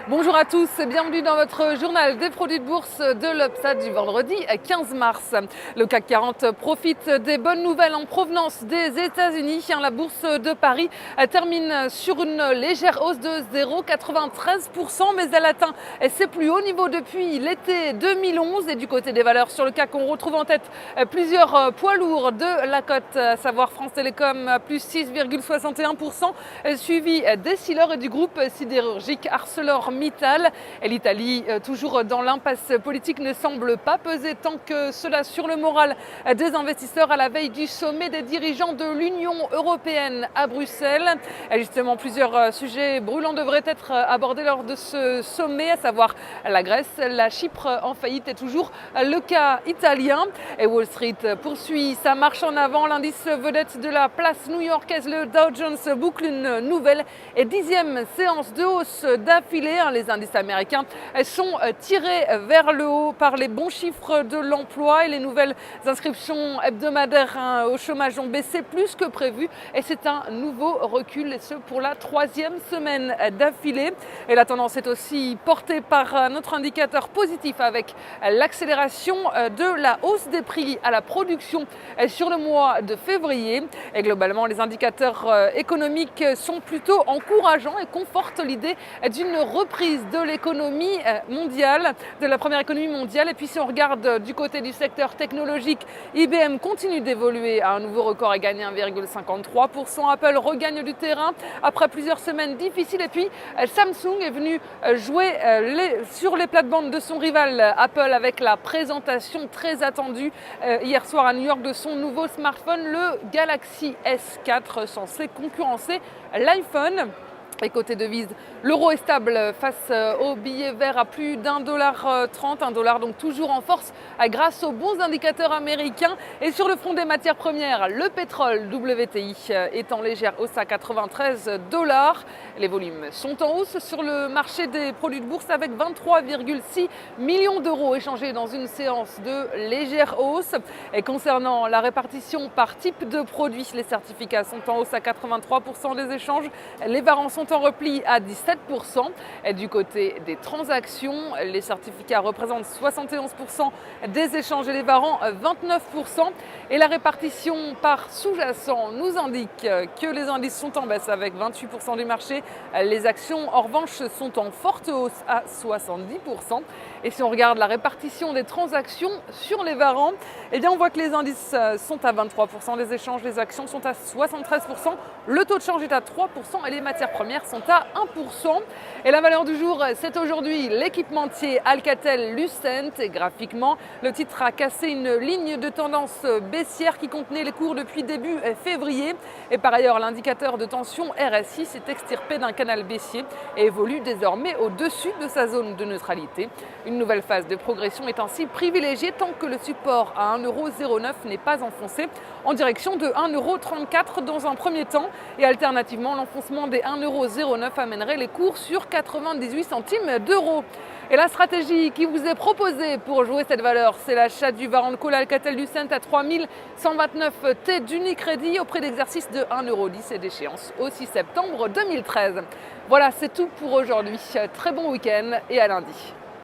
Bonjour à tous, bienvenue dans votre journal des produits de bourse de l'Upsa du vendredi 15 mars. Le CAC 40 profite des bonnes nouvelles en provenance des États-Unis. La bourse de Paris termine sur une légère hausse de 0,93%, mais elle atteint ses plus hauts niveaux depuis l'été 2011. Et du côté des valeurs sur le CAC, on retrouve en tête plusieurs poids lourds de la cote, à savoir France Télécom à plus 6,61%, suivi des Silor et du groupe sidérurgique ArcelorMittal. Et l'Italie, toujours dans l'impasse politique, ne semble pas peser tant que cela sur le moral des investisseurs à la veille du sommet des dirigeants de l'Union européenne à Bruxelles. Et justement, plusieurs sujets brûlants devraient être abordés lors de ce sommet, à savoir la Grèce, la Chypre en faillite et toujours le cas italien. Et Wall Street poursuit sa marche en avant. L'indice vedette de la place new-yorkaise, le Dow Jones, boucle une nouvelle et 10e séance de hausse d'affilée. Les indices américains sont tirés vers le haut par les bons chiffres de l'emploi et les nouvelles inscriptions hebdomadaires au chômage ont baissé plus que prévu. Et c'est un nouveau recul, et ce pour la 3e semaine d'affilée. Et la tendance est aussi portée par notre indicateur positif avec l'accélération de la hausse des prix à la production sur le mois de février. Et globalement, les indicateurs économiques sont plutôt encourageants et confortent l'idée d'une reprise de l'économie mondiale, de la première économie mondiale. Et puis si on regarde du côté du secteur technologique, IBM continue d'évoluer à un nouveau record et gagne 1,53%. Apple regagne du terrain après plusieurs semaines difficiles. Et puis Samsung est venu jouer sur les plates-bandes de son rival Apple avec la présentation très attendue hier soir à New York de son nouveau smartphone, le Galaxy S4, censé concurrencer l'iPhone. Et côté devise, l'euro est stable face au billet vert à plus d'1,30$, $1 donc toujours en force grâce aux bons indicateurs américains. Et sur le front des matières premières, le pétrole WTI est en légère hausse à 93$. Les volumes sont en hausse sur le marché des produits de bourse avec 23,6 millions d'euros échangés dans une séance de légère hausse. Et concernant la répartition par type de produit, les certificats sont en hausse à 83% des échanges, les varants sont en repli à 17%. Et du côté des transactions, les certificats représentent 71% des échanges et les varants 29%. Et la répartition par sous-jacent nous indique que les indices sont en baisse avec 28% du marché. Les actions, en revanche, sont en forte hausse à 70%. Et si on regarde la répartition des transactions sur les varants, eh bien on voit que les indices sont à 23%, les échanges, les actions sont à 73%, le taux de change est à 3% et les matières premières sont à 1%. Et la valeur du jour, c'est aujourd'hui l'équipementier Alcatel-Lucent. Et graphiquement, le titre a cassé une ligne de tendance baissière qui contenait les cours depuis début février. Et par ailleurs, l'indicateur de tension RSI s'est extirpé d'un canal baissier et évolue désormais au-dessus de sa zone de neutralité. Une nouvelle phase de progression est ainsi privilégiée tant que le support à 1,09€ n'est pas enfoncé en direction de 1,34€ dans un premier temps. Et alternativement, l'enfoncement des 1,09€ amènerait les cours sur 98 centimes d'euros. Et la stratégie qui vous est proposée pour jouer cette valeur, c'est l'achat du Varan Call Alcatel-Lucent à 3129 T d'Unicredit au prix d'exercice de 1,10€ et d'échéance au 6 septembre 2013. Voilà, c'est tout pour aujourd'hui. Très bon week-end et à lundi.